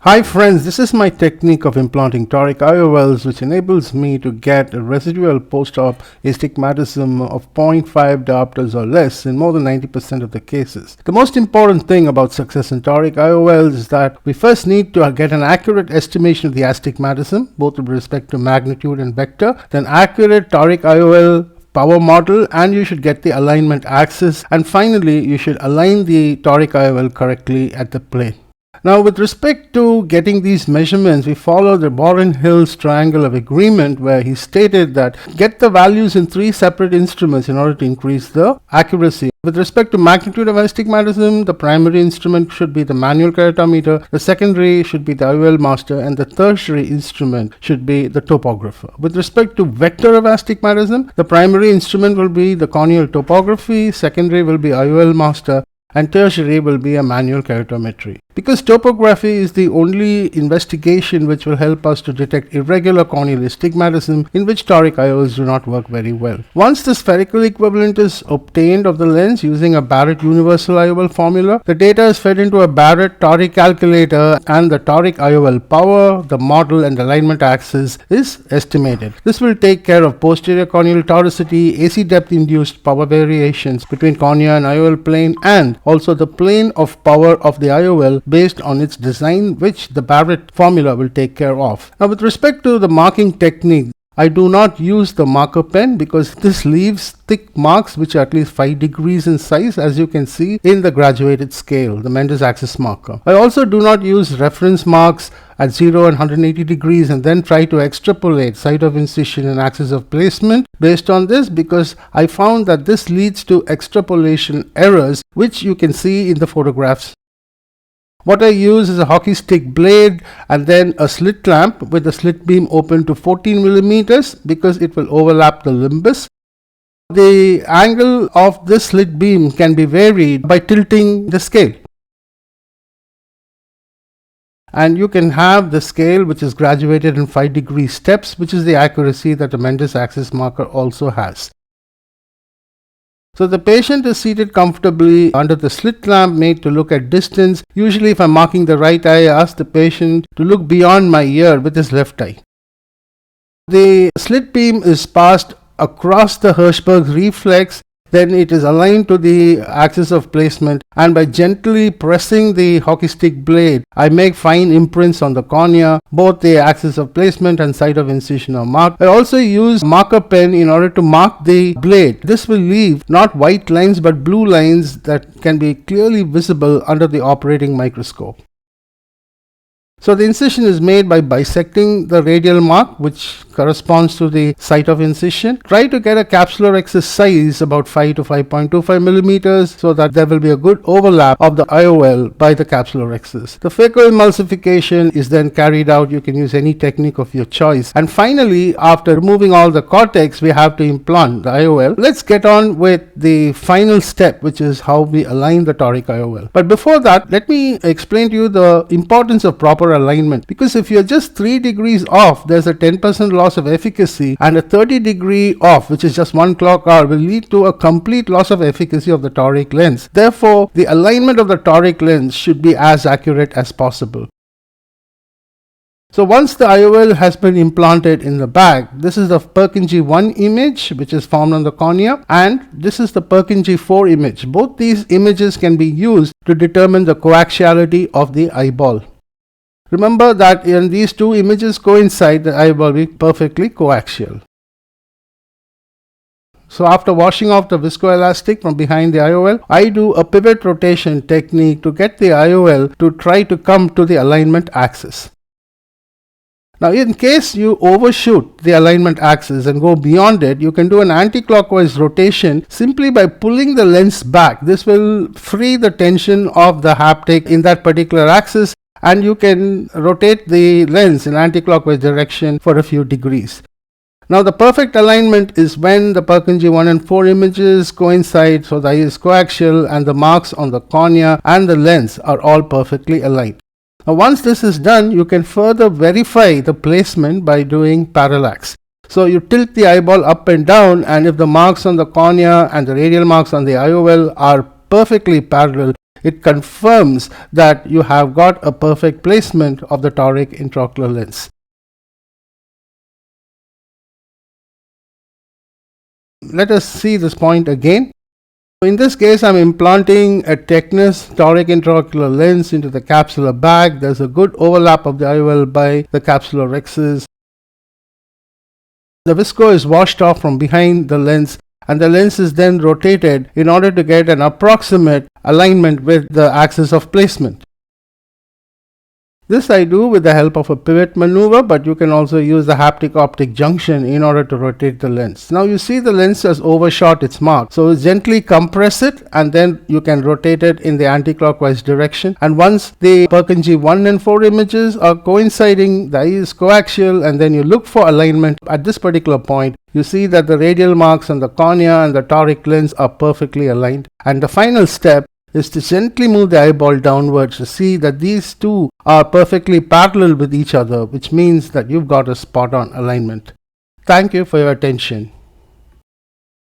Hi friends, this is my technique of implanting toric IOLs, which enables me to get a residual post-op astigmatism of 0.5 diopters or less in more than 90% of the cases. The most important thing about success in toric IOLs is that we first need to get an accurate estimation of the astigmatism, both with respect to magnitude and vector, then accurate toric IOL power model, and you should get the alignment axis, and finally you should align the toric IOL correctly at the plane. Now, with respect to getting these measurements, we follow the Boren-Hills triangle of agreement, where he stated that get the values in 3 separate instruments in order to increase the accuracy. With respect to magnitude of astigmatism, the primary instrument should be the manual keratometer, the secondary should be the IOL master, and the tertiary instrument should be the topographer. With respect to vector of astigmatism, the primary instrument will be the corneal topography, secondary will be IOL master, and tertiary will be a manual keratometry. Because topography is the only investigation which will help us to detect irregular corneal astigmatism, in which toric IOLs do not work very well. Once the spherical equivalent is obtained of the lens using a Barrett universal IOL formula, the data is fed into a Barrett toric calculator, and the toric IOL power, the model, and alignment axis is estimated. This will take care of posterior corneal toricity, AC depth induced power variations between cornea and IOL plane, and also the plane of power of the IOL based on its design, which the Barrett formula will take care of. Now, with respect to the marking technique, I do not use the marker pen because this leaves thick marks which are at least 5 degrees in size, as you can see in the graduated scale, the Mendes axis marker. I also do not use reference marks at 0 and 180 degrees and then try to extrapolate site of incision and axis of placement based on this, because I found that this leads to extrapolation errors, which you can see in the photographs. What I use is a hockey stick blade and then a slit lamp with the slit beam open to 14 millimeters because it will overlap the limbus. The angle of this slit beam can be varied by tilting the scale. And you can have the scale which is graduated in 5 degree steps, which is the accuracy that the Mendes axis marker also has. So the patient is seated comfortably under the slit lamp made to look at distance. Usually if I'm marking the right eye, I ask the patient to look beyond my ear with his left eye. The slit beam is passed across the Hirschberg's reflex, then it is aligned to the axis of placement, and by gently pressing the hockey stick blade, I make fine imprints on the cornea. Both the axis of placement and site of incision are marked. I also use marker pen in order to mark the blade. This will leave not white lines but blue lines that can be clearly visible under the operating microscope. So the incision is made by bisecting the radial mark, which corresponds to the site of incision. Try to get a capsular excess size about 5 to 5.25 millimeters so that there will be a good overlap of the IOL by the capsular excess. The phacoemulsification is then carried out. You can use any technique of your choice. And finally, after removing all the cortex, we have to implant the IOL. Let's get on with the final step, which is how we align the toric IOL. But before that, let me explain to you the importance of proper alignment, because if you're just 3 degrees off, there's a 10% loss of efficacy, and a 30 degree off, which is just 1 clock hour, will lead to a complete loss of efficacy of the toric lens. Therefore, the alignment of the toric lens should be as accurate as possible. So once the IOL has been implanted in the back, this is the Purkinje 1 image which is formed on the cornea, and this is the Purkinje 4 image. Both these images can be used to determine the coaxiality of the eyeball. Remember that when these 2 images coincide, the eyeball will be perfectly coaxial. So after washing off the viscoelastic from behind the IOL, I do a pivot rotation technique to get the IOL to try to come to the alignment axis. Now, in case you overshoot the alignment axis and go beyond it, you can do an anti-clockwise rotation simply by pulling the lens back. This will free the tension of the haptic in that particular axis, and you can rotate the lens in anti-clockwise direction for a few degrees. Now, the perfect alignment is when the Purkinje 1 and 4 images coincide, so the eye is coaxial and the marks on the cornea and the lens are all perfectly aligned. Now, once this is done, you can further verify the placement by doing parallax. So you tilt the eyeball up and down, and if the marks on the cornea and the radial marks on the IOL are perfectly parallel, It confirms that you have got a perfect placement of the toric intraocular lens. Let us see this point again. In this case, I'm implanting a Technis toric intraocular lens into the capsular bag. There's a good overlap of the IOL by the capsular rhexis. The visco is washed off from behind the lens, and the lens is then rotated in order to get an approximate alignment with the axis of placement. This I do with the help of a pivot maneuver, but you can also use the haptic optic junction in order to rotate the lens. Now you see the lens has overshot its mark, so gently compress it and then you can rotate it in the anti-clockwise direction. And once the Purkinje 1 and 4 images are coinciding, the eye is coaxial, and then you look for alignment at this particular point. You see that the radial marks on the cornea and the toric lens are perfectly aligned. And the final step is to gently move the eyeball downwards to see that these two are perfectly parallel with each other, which means that you've got a spot on alignment. Thank you for your attention.